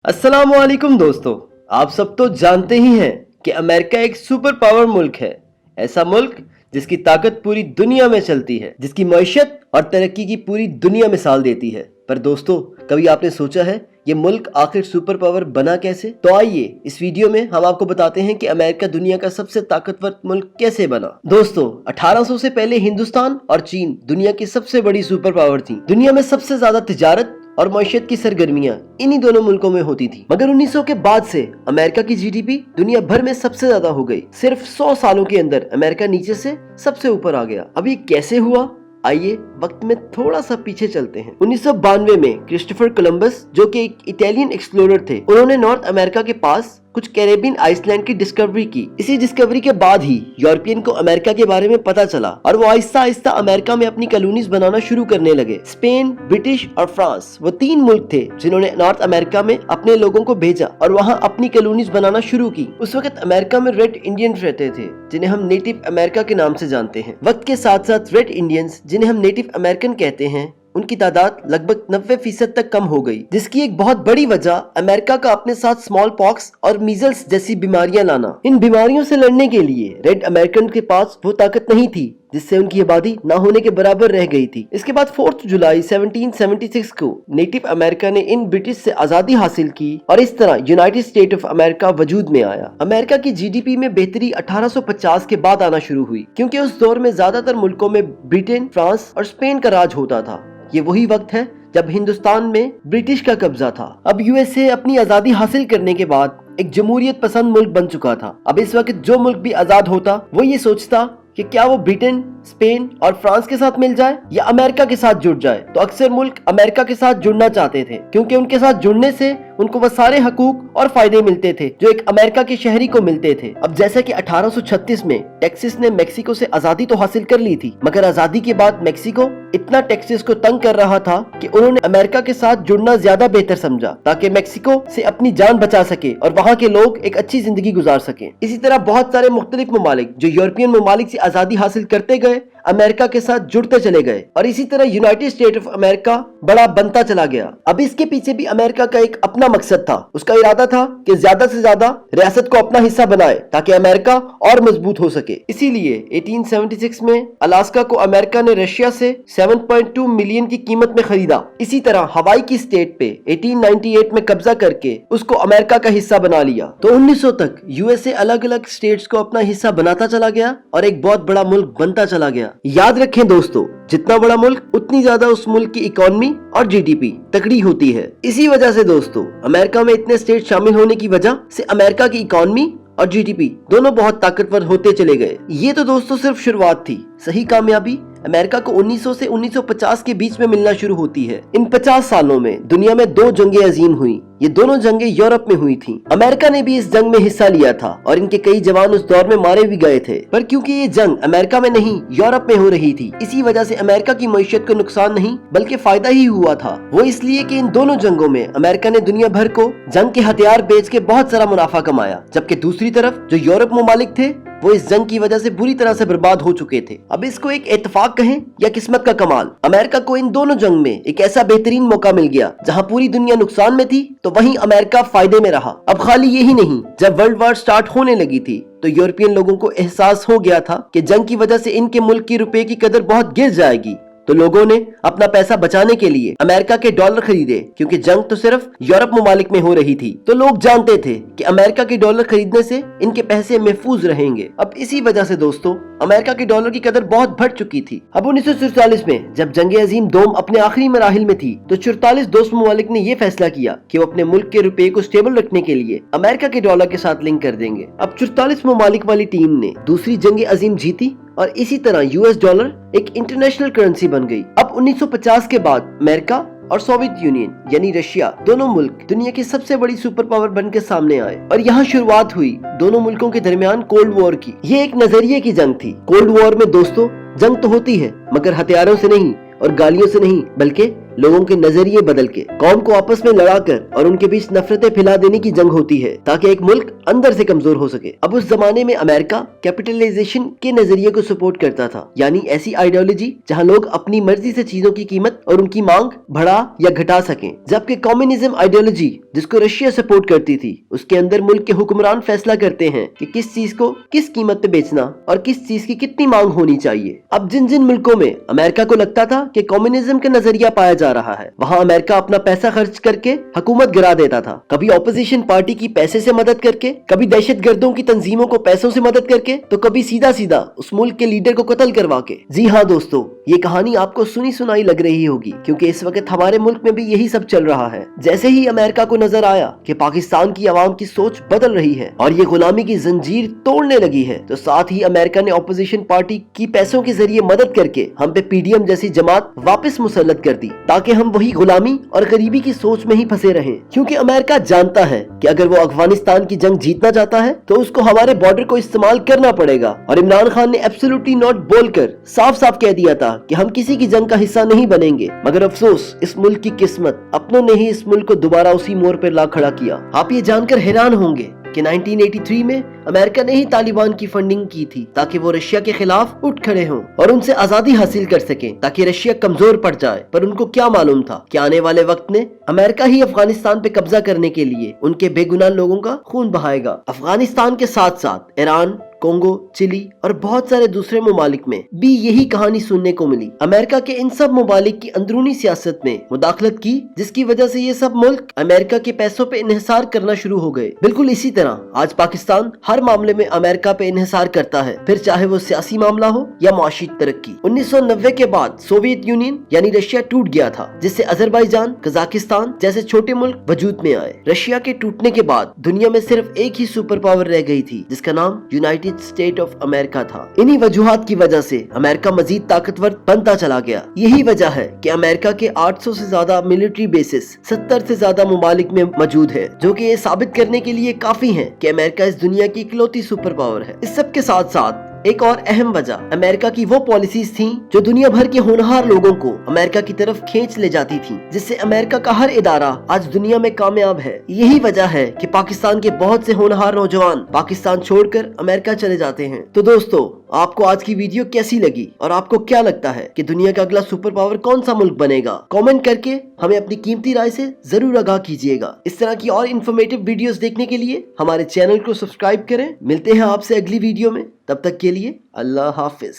अस्सलाम वालेकुम दोस्तों, आप सब तो जानते ही हैं कि अमेरिका एक सुपर पावर मुल्क है। ऐसा मुल्क जिसकी ताकत पूरी दुनिया में चलती है, जिसकी मईशत और तरक्की की पूरी दुनिया मिसाल देती है। पर दोस्तों, कभी आपने सोचा है ये मुल्क आखिर सुपर पावर बना कैसे? तो आइए इस वीडियो में हम आपको बताते हैं कि अमेरिका दुनिया का सबसे ताकतवर मुल्क कैसे बना। दोस्तों, 1800 से पहले हिंदुस्तान और चीन दुनिया की सबसे बड़ी सुपर पावर थी। दुनिया में सबसे ज्यादा तिजारत और मईशत की सरगर्मियां इन्हीं दोनों मुल्कों में होती थी। मगर 1900 के बाद से अमेरिका की जीडीपी दुनिया भर में सबसे ज्यादा हो गई। सिर्फ 100 सालों के अंदर अमेरिका नीचे से सबसे ऊपर आ गया। अब ये कैसे हुआ? आइए वक्त में थोड़ा सा पीछे चलते हैं। 1992 में क्रिस्टोफर कोलंबस, जो कि एक इटालियन एक्सप्लोरर थे, उन्होंने नॉर्थ अमेरिका के पास कुछ कैरेबियन आइसलैंड की डिस्कवरी की। इसी डिस्कवरी के बाद ही यूरोपियन को अमेरिका के बारे में पता चला और वो आहिस्ता आहिस्ता अमेरिका में अपनी कॉलोनीज बनाना शुरू करने लगे। स्पेन, ब्रिटिश और फ्रांस, वो 3 मुल्क थे जिन्होंने नॉर्थ अमेरिका में अपने लोगों को भेजा और वहाँ अपनी कॉलोनीज बनाना शुरू की। उस वक्त अमेरिका में रेड इंडियंस रहते थे, जिन्हें हम नेटिव अमेरिका के नाम से जानते हैं। वक्त के साथ साथ रेड इंडियंस, जिन्हें हम नेटिव अमेरिकन कहते हैं, उनकी तादाद लगभग 90% तक कम हो गई, जिसकी एक बहुत बड़ी वजह अमेरिका का अपने साथ स्मॉल पॉक्स और मीजल्स जैसी बीमारियां लाना। इन बीमारियों से लड़ने के लिए रेड अमेरिकन के पास वो ताकत नहीं थी जिससे उनकी आबादी ना होने के बराबर रह गई थी। इसके बाद 4 जुलाई 1776 को नेटिव अमेरिका ने इन ब्रिटिश से आजादी हासिल की और इस तरह यूनाइटेड स्टेट ऑफ अमेरिका वजूद में आया। अमेरिका की जीडीपी में बेहतरी 1850 के बाद आना शुरू हुई, क्योंकि उस दौर में ज्यादातर मुल्कों में ब्रिटेन, फ्रांस और स्पेन का राज होता था। ये वही वक्त है जब हिंदुस्तान में ब्रिटिश का कब्जा था। अब यूएसए अपनी आजादी हासिल करने के बाद एक जमहूरियत पसंद मुल्क बन चुका था। अब इस वक्त जो मुल्क भी आजाद होता वो ये सोचता कि क्या वो ब्रिटेन, स्पेन और फ्रांस के साथ मिल जाए या अमेरिका के साथ जुड़ जाए। तो अक्सर मुल्क अमेरिका के साथ जुड़ना चाहते थे, क्योंकि उनके साथ जुड़ने से उनको वो सारे हकूक और फायदे मिलते थे जो एक अमेरिका के शहरी को मिलते थे। अब जैसे कि 1836 में टेक्सास ने मेक्सिको से आजादी तो हासिल कर ली थी, मगर आजादी के बाद मेक्सिको इतना टेक्सास को तंग कर रहा था कि उन्होंने अमेरिका के साथ जुड़ना ज्यादा बेहतर समझा, ताकि मेक्सिको से अपनी जान बचा सके और वहाँ के लोग एक अच्छी जिंदगी गुजार सके। इसी तरह बहुत सारे मुख्तलिफ ममालिक जो यूरोपियन ममालिक से आजादी हासिल करते गए, अमेरिका के साथ जुड़ते चले गए और इसी तरह यूनाइटेड स्टेट ऑफ अमेरिका बड़ा बनता चला गया। अब इसके पीछे भी अमेरिका का एक अपना मकसद था। उसका इरादा था कि ज्यादा से ज्यादा रियासत को अपना हिस्सा बनाए ताकि अमेरिका और मजबूत हो सके। इसीलिए 1876 में अलास्का को अमेरिका ने रशिया से 7.2 मिलियन की कीमत में खरीदा। इसी तरह हवाई की स्टेट पे 1898 में कब्जा करके उसको अमेरिका का हिस्सा बना लिया। तो 1900 तक यूएसए अलग अलग स्टेट्स को अपना हिस्सा बनाता चला गया और एक बहुत बड़ा मुल्क बनता चला गया। याद रखें दोस्तों, जितना बड़ा मुल्क उतनी ज्यादा उस मुल्क की इकोनॉमी और जीडीपी तगड़ी होती है। इसी वजह से दोस्तों, अमेरिका में इतने स्टेट शामिल होने की वजह से अमेरिका की इकोनॉमी और जीडीपी दोनों बहुत ताकतवर होते चले गए। ये तो दोस्तों सिर्फ शुरुआत थी। सही कामयाबी अमेरिका को 1900 से 1950 के बीच में मिलना शुरू होती है। इन 50 सालों में दुनिया में 2 जंगें अजीम हुई। ये दोनों जंगें यूरोप में हुई थी। अमेरिका ने भी इस जंग में हिस्सा लिया था और इनके कई जवान उस दौर में मारे भी गए थे। पर क्योंकि ये जंग अमेरिका में नहीं यूरोप में हो रही थी, इसी वजह से अमेरिका की मईशत को नुकसान नहीं बल्कि फायदा ही हुआ था। वो इसलिए कि इन दोनों जंगों में अमेरिका ने दुनिया भर को जंग के हथियार बेच के बहुत सारा मुनाफा कमाया, जबकि दूसरी तरफ जो यूरोप ममालिक थे वो इस जंग की वजह से बुरी तरह से बर्बाद हो चुके थे। अब इसको एक इत्तेफाक कहें या किस्मत का कमाल, अमेरिका को इन दोनों जंग में एक ऐसा बेहतरीन मौका मिल गया जहां पूरी दुनिया नुकसान में थी तो वहीं अमेरिका फायदे में रहा। अब खाली यही नहीं, जब वर्ल्ड वॉर स्टार्ट होने लगी थी तो यूरोपियन लोगों को एहसास हो गया था कि जंग की वजह से इनके मुल्क की रुपए की कदर बहुत गिर जाएगी। तो लोगों ने अपना पैसा बचाने के लिए अमेरिका के डॉलर खरीदे, क्योंकि जंग तो सिर्फ यूरोप ममालिक में हो रही थी। तो लोग जानते थे कि अमेरिका के डॉलर खरीदने से इनके पैसे महफूज रहेंगे। अब इसी वजह से दोस्तों अमेरिका के डॉलर की कदर बहुत बढ़ चुकी थी। अब 1944 में जब जंग अजीम दोम अपने आखिरी मराहिल में थी तो 44 दोस्त ममालिक ने यह फैसला किया कि वो अपने मुल्क के रुपए को स्टेबल रखने के लिए अमेरिका के डॉलर के साथ लिंक कर देंगे। अब 44 ममालिक वाली टीम ने दूसरी जंग अजीम जीती और इसी तरह यूएस डॉलर एक इंटरनेशनल करेंसी बन गई। अब 1950 के बाद अमेरिका और सोवियत यूनियन यानी रशिया, दोनों मुल्क दुनिया की सबसे बड़ी सुपर पावर बन के सामने आए और यहाँ शुरुआत हुई दोनों मुल्कों के दरमियान कोल्ड वॉर की। ये एक नजरिए की जंग थी। कोल्ड वॉर में दोस्तों जंग तो होती है, मगर हथियारों से नहीं और गालियों से नहीं, बल्कि लोगों के नजरिए बदल के, कौम को आपस में लड़ाकर और उनके बीच नफरतें फैला देने की जंग होती है ताकि एक मुल्क अंदर से कमजोर हो सके। अब उस जमाने में अमेरिका कैपिटलाइजेशन के नजरिए को सपोर्ट करता था, यानी ऐसी आइडियोलॉजी जहां लोग अपनी मर्जी से चीजों की कीमत और उनकी मांग बढ़ा या घटा सकें। जबकि कम्युनिज्म आइडियोलॉजी, जिसको रशिया सपोर्ट करती थी, उसके अंदर मुल्क के हुक्मरान फैसला करते हैं कि किस चीज को किस कीमत पे बेचना और किस चीज की कितनी मांग होनी चाहिए। अब जिन जिन मुल्कों में अमेरिका को लगता था कि कम्युनिज्म का नजरिया पाया जा रहा है, वहां अमेरिका अपना पैसा खर्च करके हुकूमत गिरा देता था। कभी ऑपोजिशन पार्टी की पैसे से मदद करके, कभी दहशतगर्दों की तंजीमों को पैसों से मदद करके, तो कभी सीधा सीधा उस मुल्क के लीडर को कत्ल करवा के। जी हाँ दोस्तों, ये कहानी आपको सुनी सुनाई लग रही होगी, क्योंकि इस वक्त हमारे मुल्क में भी यही सब चल रहा है। जैसे ही अमेरिका को नजर आया कि पाकिस्तान की आवाम की सोच बदल रही है और ये गुलामी की जंजीर तोड़ने लगी है, तो साथ ही अमेरिका ने ऑपोजिशन पार्टी की पैसों के जरिए मदद करके हम पे पीडीएम जैसी जमात वापस मुसल्लत कर दी, ताकि हम वही गुलामी और गरीबी की सोच में ही फंसे रहें। क्योंकि अमेरिका जानता है कि अगर वो अफगानिस्तान की जंग जीतना चाहता है तो उसको हमारे बॉर्डर को इस्तेमाल करना पड़ेगा। और इमरान खान ने एब्सोल्युटली नॉट बोलकर साफ साफ कह दिया था कि हम किसी की जंग का हिस्सा नहीं बनेंगे। मगर अफसोस, इस मुल्क की किस्मत, अपनों ने ही इस मुल्क को दोबारा उसी मोड़ पर ला खड़ा किया। आप ये जानकर हैरान होंगे कि 1983 में अमेरिका ने ही तालिबान की फंडिंग की थी ताकि वो रशिया के खिलाफ उठ खड़े हों और उनसे आजादी हासिल कर सकें, ताकि रशिया कमजोर पड़ जाए। पर उनको क्या मालूम था कि आने वाले वक्त में अमेरिका ही अफगानिस्तान पे कब्जा करने के लिए उनके बेगुनाह लोगों का खून बहाएगा। अफगानिस्तान के साथ साथ ईरान, कोंगो, चिली और बहुत सारे दूसरे ममालिक में भी यही कहानी सुनने को मिली। अमेरिका के इन सब ममालिक की अंदरूनी सियासत में मुदाखलत की, जिसकी वजह से ये सब मुल्क अमेरिका के पैसों पे इन्हिसार करना शुरू हो गए। बिल्कुल इसी तरह आज पाकिस्तान हर मामले में अमेरिका पे इन्हिसार करता है, फिर चाहे वो सियासी मामला हो या माशी तरक्की। 1990 के बाद सोवियत यूनियन यानी रशिया टूट गया था, जिससे अजरबैजान, कजाकिस्तान जैसे छोटे मुल्क वजूद में आए। रशिया के टूटने के बाद दुनिया में सिर्फ एक ही सुपर पावर रह गई थी, जिसका नाम यूनाइटेड स्टेट ऑफ अमेरिका था। इन्हीं वजूहात की वजह से अमेरिका मजीद ताकतवर बनता चला गया। यही वजह है कि अमेरिका के 800 से ज्यादा मिलिट्री बेसिस 70 से ज्यादा ममालिक में मौजूद है, जो कि ये साबित करने के लिए काफी है कि अमेरिका इस दुनिया की इकलौती सुपर पावर है। इस सब के साथ साथ एक और अहम वजह अमेरिका की वो पॉलिसीज थी जो दुनिया भर के होनहार लोगों को अमेरिका की तरफ खींच ले जाती थी, जिससे अमेरिका का हर इदारा आज दुनिया में कामयाब है। यही वजह है कि पाकिस्तान के बहुत से होनहार नौजवान पाकिस्तान छोड़कर अमेरिका चले जाते हैं। तो दोस्तों, आपको आज की वीडियो कैसी लगी और आपको क्या लगता है कि दुनिया का अगला सुपर पावर कौन सा मुल्क बनेगा? कमेंट करके हमें अपनी कीमती राय से जरूर आगाह कीजिएगा। इस तरह की और इन्फॉर्मेटिव वीडियोस देखने के लिए हमारे चैनल को सब्सक्राइब करें। मिलते हैं आपसे अगली वीडियो में, तब तक के लिए अल्लाह हाफिज।